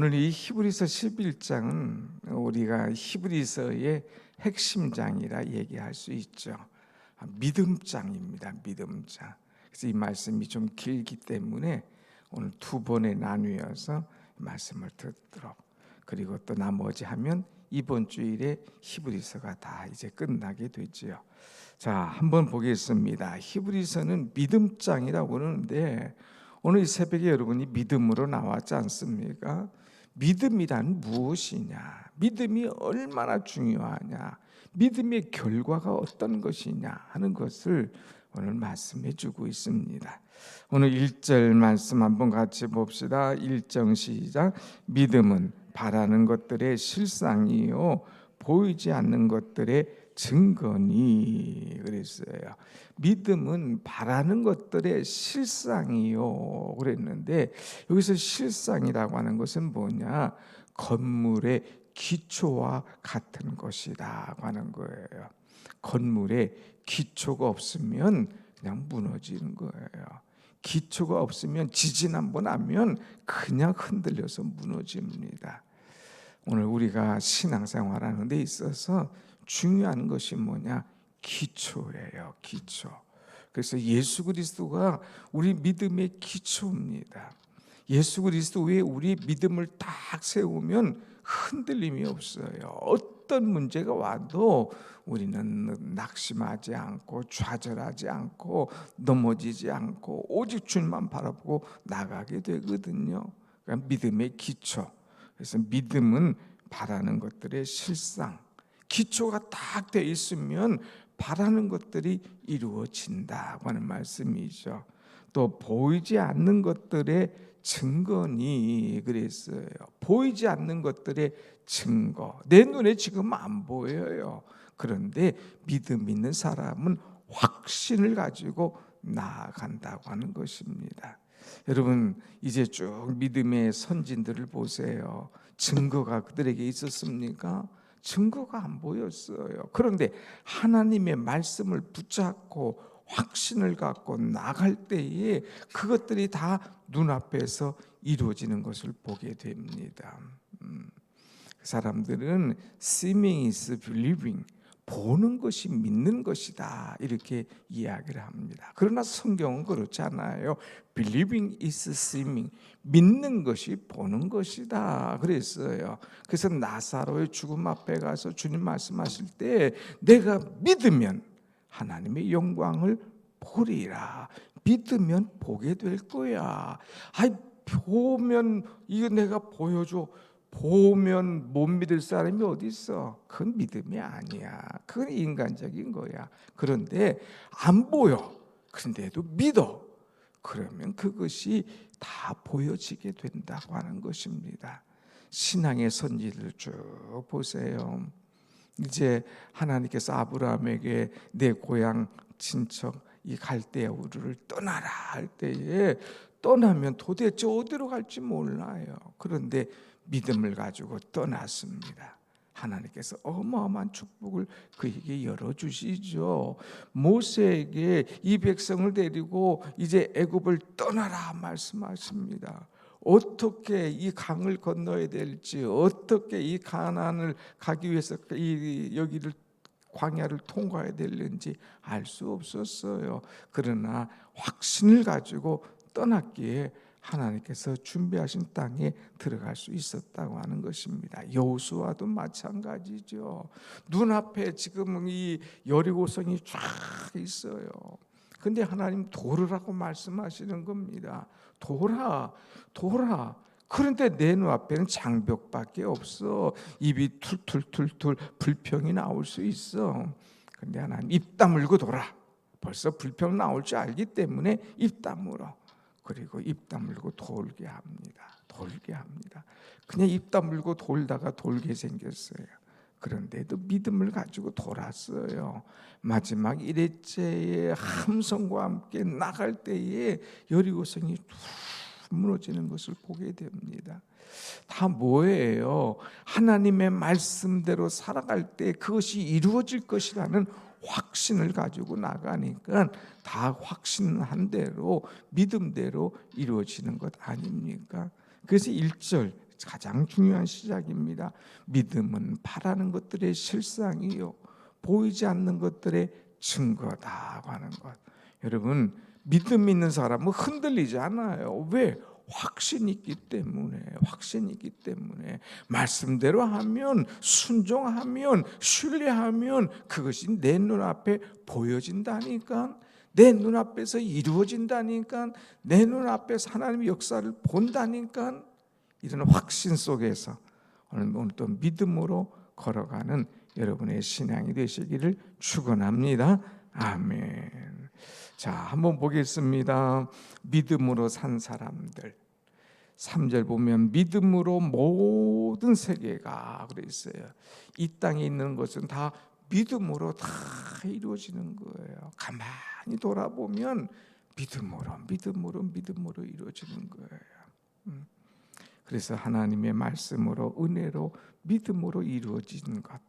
오늘 이 히브리서 11장은 우리가 히브리서의 핵심장이라 얘기할 수 있죠. 믿음장입니다. 믿음장. 그래서 이 말씀이 좀 길기 때문에 오늘 두 번에 나누어서 말씀을 듣도록, 그리고 또 나머지 하면 이번 주일에 히브리서가 다 이제 끝나게 되지요. 자, 한번 보겠습니다. 히브리서는 믿음장이라고 하는데 오늘 이 새벽에 여러분이 믿음으로 나왔지 않습니까? 믿음이란 무엇이냐? 믿음이 얼마나 중요하냐? 믿음의 결과가 어떤 것이냐 하는 것을 오늘 말씀해 주고 있습니다. 오늘 1절 말씀 한번 같이 봅시다. 1절 시작. 믿음은 바라는 것들의 실상이요 보이지 않는 것들의 증거니. 그랬어요. 믿음은 바라는 것들의 실상이요 그랬는데, 여기서 실상이라고 하는 것은 뭐냐? 건물의 기초와 같은 것이다 하는 거예요. 건물에 기초가 없으면 그냥 무너지는 거예요. 기초가 없으면 지진 한번 하면 그냥 흔들려서 무너집니다. 오늘 우리가 신앙생활하는 데 있어서 중요한 것이 뭐냐? 기초예요. 기초. 그래서 예수 그리스도가 우리 믿음의 기초입니다. 예수 그리스도에 우리 믿음을 딱 세우면 흔들림이 없어요. 어떤 문제가 와도 우리는 낙심하지 않고 좌절하지 않고 넘어지지 않고 오직 주님만 바라보고 나가게 되거든요. 그러니까 믿음의 기초. 그래서 믿음은 바라는 것들의 실상. 기초가 딱 돼 있으면 바라는 것들이 이루어진다고 하는 말씀이죠. 또 보이지 않는 것들의 증거니 그랬어요. 보이지 않는 것들의 증거. 내 눈에 지금 안 보여요. 그런데 믿음 있는 사람은 확신을 가지고 나아간다고 하는 것입니다. 여러분, 이제 쭉 믿음의 선진들을 보세요. 증거가 그들에게 있었습니까? 증거가 안 보였어요. 그런데 하나님의 말씀을 붙잡고 확신을 갖고 나갈 때에 그것들이 다 눈앞에서 이루어지는 것을 보게 됩니다. 그 사람들은 seeing is believing, 보는 것이 믿는 것이다 이렇게 이야기를 합니다. 그러나 성경은 그렇지 않아요. Believing is seeing, 믿는 것이 보는 것이다 그랬어요. 그래서 나사로의 죽음 앞에 가서 주님 말씀하실 때 내가 믿으면 하나님의 영광을 보리라. 믿으면 보게 될 거야. 아이, 보면 이거 내가 보여줘. 보면 못 믿을 사람이 어디 있어? 그건 믿음이 아니야. 그건 인간적인 거야. 그런데 안 보여. 그런데도 믿어. 그러면 그것이 다 보여지게 된다고 하는 것입니다. 신앙의 선지를 쭉 보세요. 이제 하나님께서 아브라함에게 내 고향 친척 이 갈대아 우르를 떠나라 할 때에 떠나면 도대체 어디로 갈지 몰라요. 그런데 믿음을 가지고 떠났습니다. 하나님께서 어마어마한 축복을 그에게 열어주시죠. 모세에게 이 백성을 데리고 이제 애굽을 떠나라 말씀하십니다. 어떻게 이 강을 건너야 될지, 어떻게 이 가나안을 가기 위해서 여기를 광야를 통과해야 되는지 알 수 없었어요. 그러나 확신을 가지고 떠났기에 하나님께서 준비하신 땅에 들어갈 수 있었다고 하는 것입니다. 여호수아도 마찬가지죠. 눈앞에 지금 이 여리고성이 쫙 있어요. 근데 하나님 돌으라고 말씀하시는 겁니다. 돌아. 그런데 내 눈앞에는 장벽밖에 없어. 입이 툴툴툴툴 불평이 나올 수 있어. 근데 하나님 입 다물고 돌아. 벌써 불평 나올 줄 알기 때문에 입 다물어. 그리고 입 다물고 돌게 합니다. 그냥 입 다물고 돌다가 돌게 생겼어요. 그런데도 믿음을 가지고 돌았어요. 마지막 1회째의 함성과 함께 나갈 때에 여리고성이 무너지는 것을 보게 됩니다. 다 뭐예요? 하나님의 말씀대로 살아갈 때 그것이 이루어질 것이라는 확신을 가지고 나가니까 다 확신한 대로 믿음대로 이루어지는 것 아닙니까? 그래서 1절 가장 중요한 시작입니다. 믿음은 바라는 것들의 실상이요 보이지 않는 것들의 증거다고 하는 것. 여러분, 믿음 있는 사람은 흔들리지 않아요. 왜? 확신이 있기 때문에 말씀대로 하면, 순종하면, 신뢰하면 그것이 내 눈앞에 보여진다니까, 내 눈앞에서 이루어진다니까, 내 눈앞에서 하나님의 역사를 본다니까. 이런 확신 속에서 오늘 또 믿음으로 걸어가는 여러분의 신앙이 되시기를 축원합니다. 아멘. 자, 한번 보겠습니다. 믿음으로 산 사람들. 3절 보면 믿음으로 모든 세계가 그랬어요. 이 땅에 있는 것은 다 믿음으로 다 이루어지는 거예요. 가만히 돌아보면 믿음으로 이루어지는 거예요. 그래서 하나님의 말씀으로, 은혜로, 믿음으로 이루어지는 것.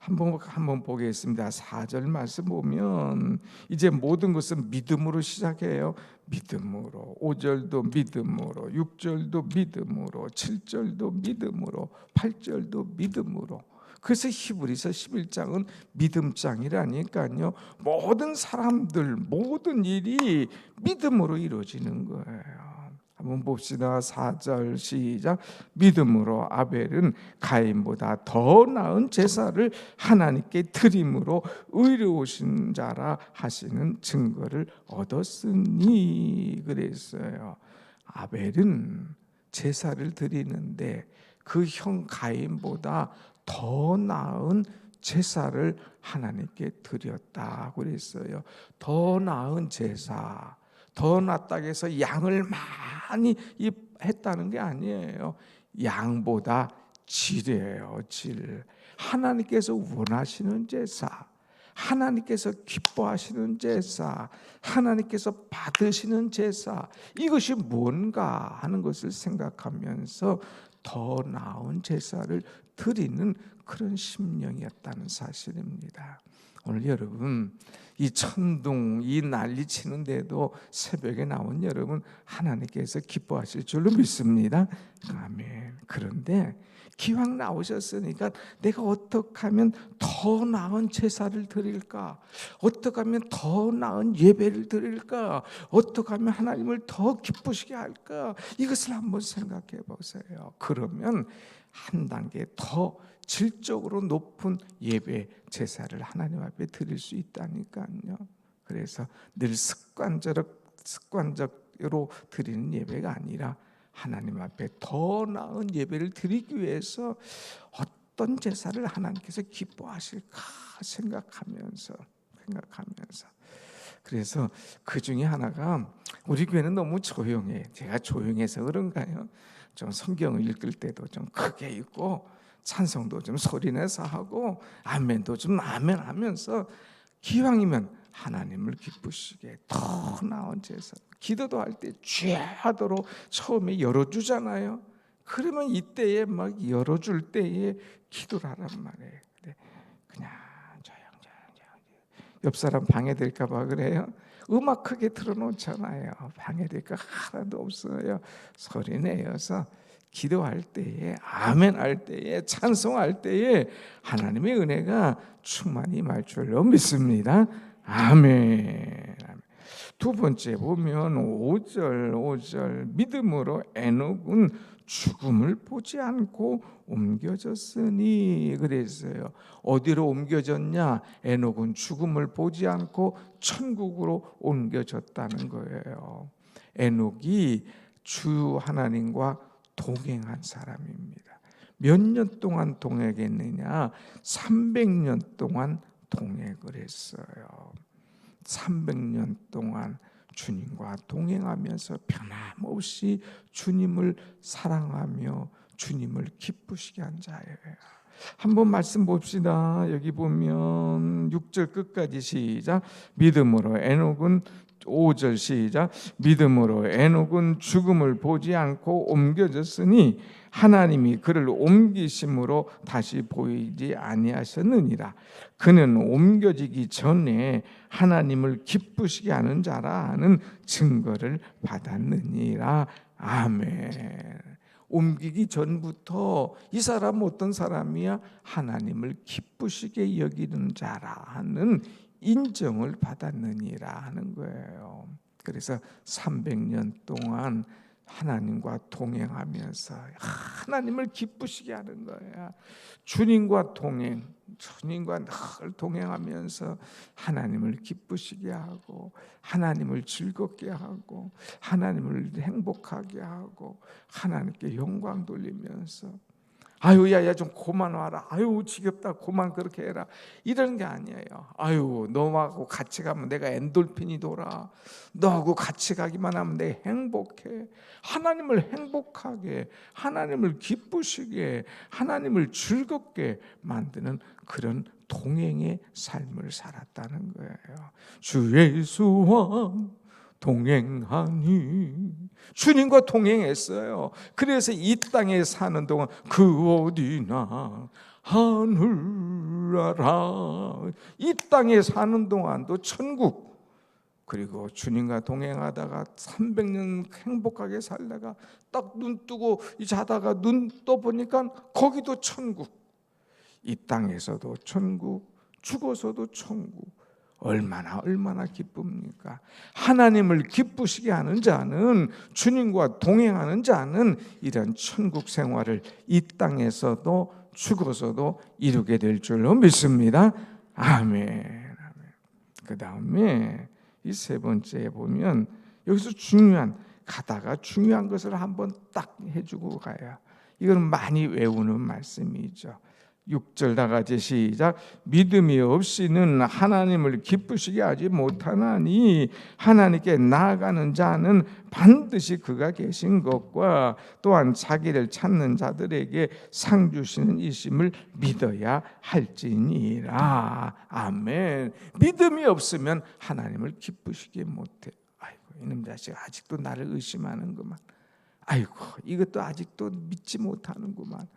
한번 보겠습니다. 4절 말씀 보면 이제 모든 것은 믿음으로 시작해요. 믿음으로. 5절도 믿음으로, 6절도 믿음으로, 7절도 믿음으로, 8절도 믿음으로. 그래서 히브리서 11장은 믿음장이라니까요. 모든 사람들, 모든 일이 믿음으로 이루어지는 거예요. 한번 봅시다. 4절 시작. 믿음으로 아벨은 가인보다 더 나은 제사를 하나님께 드림으로 의로우신 자라 하시는 증거를 얻었으니 그랬어요. 아벨은 제사를 드리는데 그 형 가인보다 더 나은 제사를 하나님께 드렸다고 그랬어요. 더 나은 제사, 더 낫다고 해서 양을 많이 했다는 게 아니에요. 양보다 질이에요. 질. 하나님께서 원하시는 제사, 하나님께서 기뻐하시는 제사, 하나님께서 받으시는 제사, 이것이 뭔가 하는 것을 생각하면서 더 나은 제사를 드리는 그런 심령이었다는 사실입니다. 오늘 여러분, 이 천둥, 이 난리 치는데도 새벽에 나온 여러분, 하나님께서 기뻐하실 줄로 믿습니다. 아멘. 그런데 기왕 나오셨으니까 내가 어떻게 하면 더 나은 제사를 드릴까? 어떻게 하면 더 나은 예배를 드릴까? 어떻게 하면 하나님을 더 기쁘시게 할까? 이것을 한번 생각해 보세요. 그러면 한 단계 더 질적으로 높은 예배 제사를 하나님 앞에 드릴 수 있다니까요. 그래서 늘 습관적으로 드리는 예배가 아니라 하나님 앞에 더 나은 예배를 드리기 위해서 어떤 제사를 하나님께서 기뻐하실까 생각하면서 그래서 그 중에 하나가, 우리 교회는 너무 조용해. 제가 조용해서 그런가요? 좀 성경을 읽을 때도 좀 크게 읽고 찬송도 좀 소리내서 하고 아멘도 좀 아멘하면서 기왕이면 하나님을 기쁘시게 더 나은 제사, 기도도 할 때 죄하도록 처음에 열어주잖아요. 그러면 이때에 막 열어줄 때에 기도를 하란 말이에요. 그냥 조용. 옆 사람 방해될까 봐 그래요. 음악 크게 틀어놓잖아요. 방해될까 하나도 없어요. 소리 내어서 기도할 때에, 아멘할 때에, 찬송할 때에 하나님의 은혜가 충만히 임할 줄로 믿습니다. 아멘. 두 번째 보면 5절 믿음으로 에녹은 죽음을 보지 않고 옮겨졌으니 그랬어요. 어디로 옮겨졌냐? 에녹은 죽음을 보지 않고 천국으로 옮겨졌다는 거예요. 에녹이 주 하나님과 동행한 사람입니다. 몇 년 동안 동행했느냐? 300년 동안 동행을 했어요. 300년 동안 주님과 동행하면서 변함없이 주님을 사랑하며 주님을 기쁘시게 한 자예요. 한번 말씀 봅시다. 여기 보면 6절 끝까지 시작. 믿음으로 에녹은 5절 시작. 믿음으로 에녹은 죽음을 보지 않고 옮겨졌으니 하나님이 그를 옮기심으로 다시 보이지 아니하셨느니라. 그는 옮겨지기 전에 하나님을 기쁘시게 하는 자라 하는 증거를 받았느니라. 아멘. 옮기기 전부터 이 사람은 어떤 사람이야? 하나님을 기쁘시게 여기는 자라 하는 인정을 받았느니라 하는 거예요. 그래서 300년 동안 하나님과 동행하면서 하나님을 기쁘시게 하는 거야. 주님과 동행, 주님과 늘 동행하면서 하나님을 기쁘시게 하고 하나님을 즐겁게 하고 하나님을 행복하게 하고 하나님께 영광 돌리면서 아유 야야 좀 그만 와라. 아유 지겹다. 그만 그렇게 해라. 이런 게 아니에요. 아유 너하고 같이 가면 내가 엔돌핀이 돌아. 너하고 같이 가기만 하면 내가 행복해. 하나님을 행복하게, 하나님을 기쁘시게, 하나님을 즐겁게 만드는 그런 동행의 삶을 살았다는 거예요. 주 예수와 동행하니 주님과 동행했어요. 그래서 이 땅에 사는 동안 그 어디나 하늘나라, 이 땅에 사는 동안도 천국, 그리고 주님과 동행하다가 300년 행복하게 살다가 딱 눈 뜨고 자다가 눈 떠보니까 거기도 천국. 이 땅에서도 천국, 죽어서도 천국. 얼마나 기쁩니까? 하나님을 기쁘시게 하는 자는, 주님과 동행하는 자는 이런 천국 생활을 이 땅에서도 죽어서도 이루게 될 줄로 믿습니다. 아멘. 그 다음에 이 세 번째에 보면 여기서 가다가 중요한 것을 한번 딱 해주고 가야, 이건 많이 외우는 말씀이죠. 6절 다 같이 시작. 믿음이 없이는 하나님을 기쁘시게 하지 못하나니 하나님께 나아가는 자는 반드시 그가 계신 것과 또한 자기를 찾는 자들에게 상 주시는 이심을 믿어야 할지니라. 아멘. 믿음이 없으면 하나님을 기쁘시게 못해. 아이고 이놈 자식 아직도 나를 의심하는구만. 아이고 이것도 아직도 믿지 못하는구만.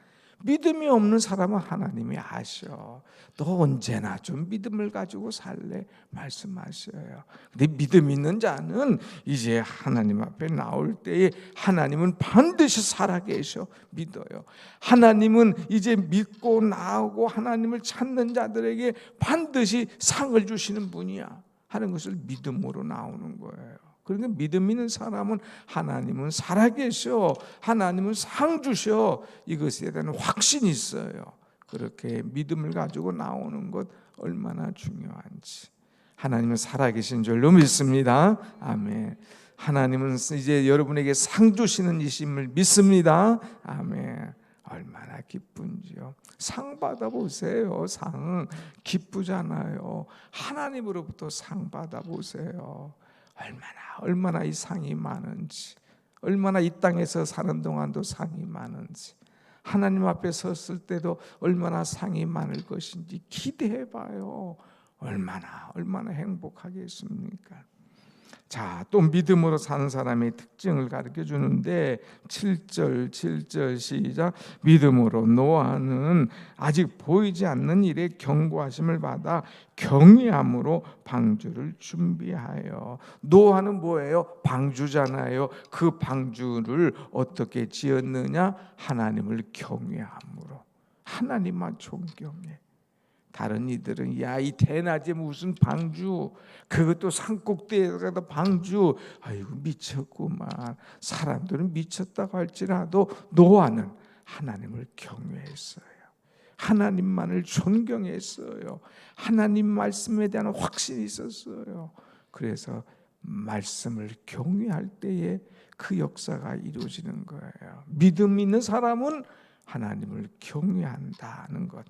믿음이 없는 사람은 하나님이 아셔. 너 언제나 좀 믿음을 가지고 살래? 말씀하셔요. 근데 믿음 있는 자는 이제 하나님 앞에 나올 때에 하나님은 반드시 살아계셔. 믿어요. 하나님은 이제 믿고 나오고 하나님을 찾는 자들에게 반드시 상을 주시는 분이야 하는 것을 믿음으로 나오는 거예요. 그러니까 믿음 있는 사람은 하나님은 살아계셔, 하나님은 상 주셔, 이것에 대한 확신이 있어요. 그렇게 믿음을 가지고 나오는 것 얼마나 중요한지. 하나님은 살아계신 줄로 믿습니다. 아멘. 하나님은 이제 여러분에게 상 주시는 이심을 믿습니다. 아멘. 얼마나 기쁜지요. 상 받아보세요. 상 기쁘잖아요. 하나님으로부터 상 받아보세요. 얼마나 이 상이 많은지, 얼마나 이 땅에서 사는 동안도 상이 많은지, 하나님 앞에 섰을 때도 얼마나 상이 많을 것인지 기대해봐요. 얼마나 행복하겠습니까? 자, 또 믿음으로 사는 사람의 특징을 가르쳐 주는데 7절 시작. 믿음으로 노아는 아직 보이지 않는 일에 경고하심을 받아 경외함으로 방주를 준비하여. 노아는 뭐예요? 방주잖아요. 그 방주를 어떻게 지었느냐? 하나님을 경외함으로. 하나님만 존경해. 다른 이들은 야 이 대낮에 무슨 방주, 그것도 산꼭대기에다가 방주, 아이고 미쳤구만. 사람들은 미쳤다고 할지라도 노아는 하나님을 경외했어요. 하나님만을 존경했어요. 하나님 말씀에 대한 확신이 있었어요. 그래서 말씀을 경외할 때에 그 역사가 이루어지는 거예요. 믿음 있는 사람은 하나님을 경외한다는 것.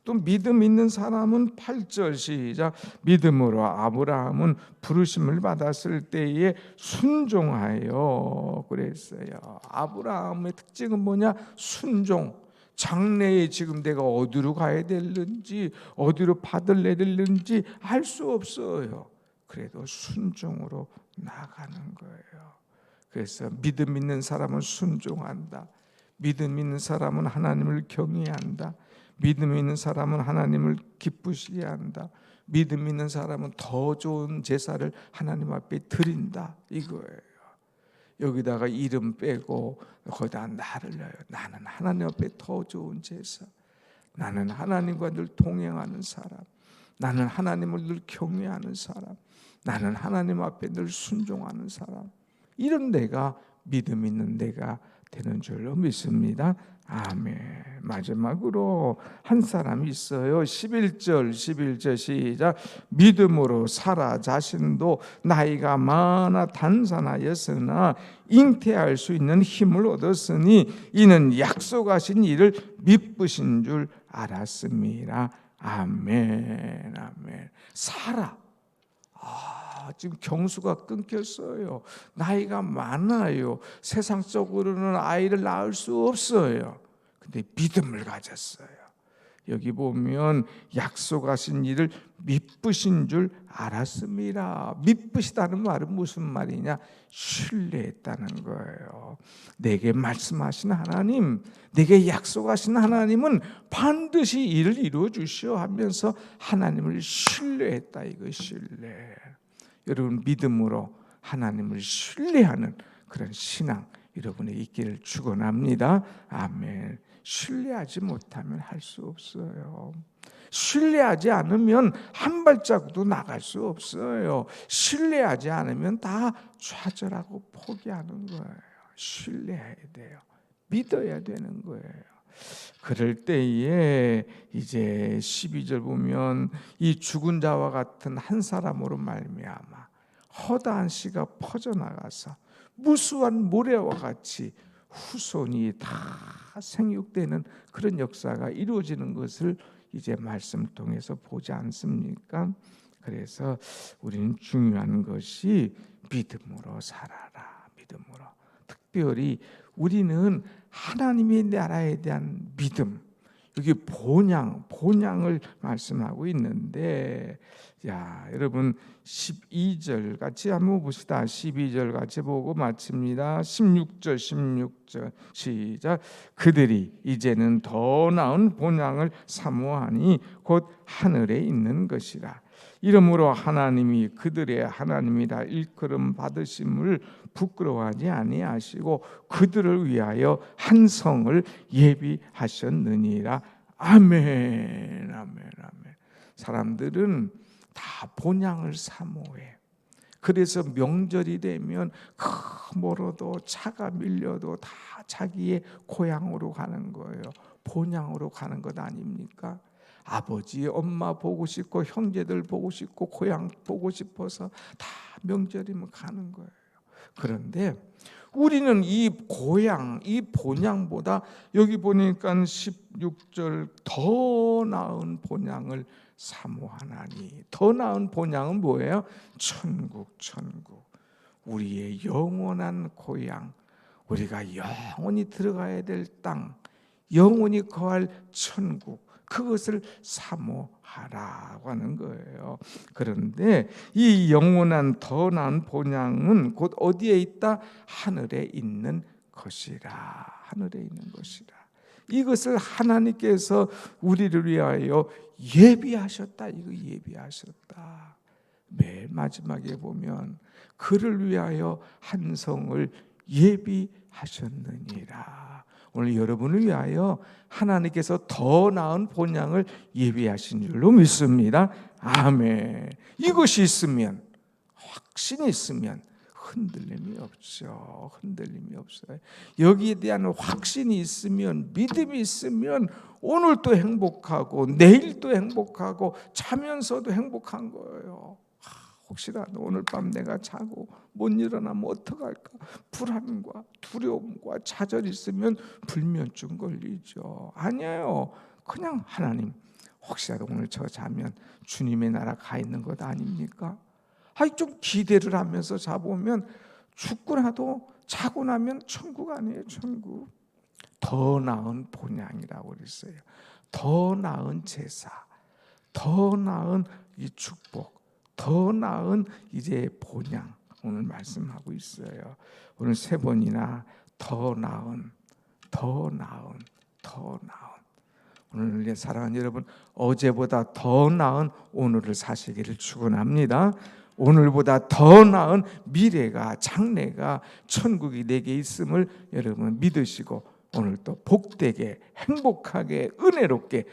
또 믿음 있는 사람은 8절 시작. 믿음으로 아브라함은 부르심을 받았을 때에 순종하여 그랬어요. 아브라함의 특징은 뭐냐? 순종. 장래에 지금 내가 어디로 가야 되는지, 어디로 받을래야 되는지 알 수 없어요. 그래도 순종으로 나가는 거예요. 그래서 믿음 있는 사람은 순종한다. 믿음 있는 사람은 하나님을 경외한다. 믿음 있는 사람은 하나님을 기쁘시게 한다. 믿음 있는 사람은 더 좋은 제사를 하나님 앞에 드린다. 이거예요. 여기다가 이름 빼고 거기다 나를 넣어요. 나는 하나님 앞에 더 좋은 제사, 나는 하나님과 늘 동행하는 사람, 나는 하나님을 늘 경외하는 사람, 나는 하나님 앞에 늘 순종하는 사람, 이런 내가 믿음 있는 내가 되는 줄로 믿습니다. 아멘. 마지막으로 한 사람이 있어요. 11절 시작. 믿음으로 사라 자신도 나이가 많아 단산하였으나 잉태할 수 있는 힘을 얻었으니 이는 약속하신 이를 미쁘신 줄 알았습니다. 아멘. 아멘. 사라. 지금 경수가 끊겼어요. 나이가 많아요. 세상적으로는 아이를 낳을 수 없어요. 근데 믿음을 가졌어요. 여기 보면 약속하신 일을 미쁘신 줄 알았습니다. 미쁘시다는 말은 무슨 말이냐? 신뢰했다는 거예요. 내게 말씀하신 하나님, 내게 약속하신 하나님은 반드시 일을 이루어 주시오 하면서 하나님을 신뢰했다. 이거 신뢰. 여러분 믿음으로 하나님을 신뢰하는 그런 신앙 여러분의 있기를 축원합니다. 아멘. 신뢰하지 못하면 할 수 없어요. 신뢰하지 않으면 한 발자국도 나갈 수 없어요. 신뢰하지 않으면 다 좌절하고 포기하는 거예요. 신뢰해야 돼요. 믿어야 되는 거예요. 그럴 때에 이제 12절 보면 이 죽은 자와 같은 한 사람으로 말미암아 허다한 씨가 퍼져나가서 무수한 모래와 같이 후손이 다 생육되는 그런 역사가 이루어지는 것을 이제 말씀을 통해서 보지 않습니까? 그래서 우리는 중요한 것이 믿음으로 살아라. 믿음으로. 특별히 우리는 하나님의 나라에 대한 믿음, 여기 본향을 말씀하고 있는데, 야, 여러분 12절 같이 한번 봅시다. 12절 같이 보고 마칩니다. 16절 시작. 그들이 이제는 더 나은 본향을 사모하니 곧 하늘에 있는 것이라. 이러므로 하나님이 그들의 하나님이라 일컬음 받으심을 부끄러워하지 아니하시고 그들을 위하여 한 성을 예비하셨느니라. 아멘. 아멘. 아멘. 사람들은 다 본향을 사모해. 그래서 명절이 되면 멀어도 차가 밀려도 다 자기의 고향으로 가는 거예요. 본향으로 가는 것 아닙니까? 아버지, 엄마 보고 싶고 형제들 보고 싶고 고향 보고 싶어서 다 명절이면 가는 거예요. 그런데 우리는 이 고향, 이 본향보다 여기 보니까 16절 더 나은 본향을 사모하나니, 더 나은 본향은 뭐예요? 천국. 우리의 영원한 고향, 우리가 영원히 들어가야 될 땅, 영원히 거할 천국, 그것을 사모하라고 하는 거예요. 그런데 이 영원한 더 나은 본향은 곧 어디에 있다? 하늘에 있는 것이라. 하늘에 있는 것이라. 이것을 하나님께서 우리를 위하여 예비하셨다. 이거 예비하셨다. 맨 마지막에 보면 그를 위하여 한 성을 예비하셨느니라. 오늘 여러분을 위하여 하나님께서 더 나은 본향을 예비하신 줄로 믿습니다. 아멘. 이것이 있으면, 확신이 있으면 흔들림이 없죠. 흔들림이 없어요. 여기에 대한 확신이 있으면, 믿음이 있으면 오늘도 행복하고 내일도 행복하고 자면서도 행복한 거예요. 혹시라도 오늘 밤 내가 자고 못 일어나면 어떡할까? 불안과 두려움과 좌절이 있으면 불면증 걸리죠. 아니에요. 그냥 하나님, 혹시라도 오늘 저 자면 주님의 나라 가 있는 것 아닙니까? 좀 기대를 하면서 자보면 죽고나도 자고 나면 천국 아니에요. 천국. 더 나은 본향이라고 그랬어요. 더 나은 제사, 더 나은 이 축복, 더 나은 이제 본향 오늘 말씀하고 있어요. 오늘 3번이나 더 나은. 오늘 사랑하는 여러분, 어제보다 더 나은 오늘을 사시기를 축원합니다. 오늘보다 더 나은 미래가, 장래가, 천국이 내게 있음을 여러분 믿으시고 오늘 또 복되게, 행복하게, 은혜롭게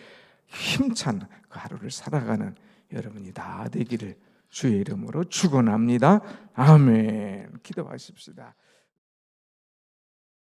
힘찬 그 하루를 살아가는 여러분이 다 되기를 주의 이름으로 축원합니다. 아멘. 기도하십시다.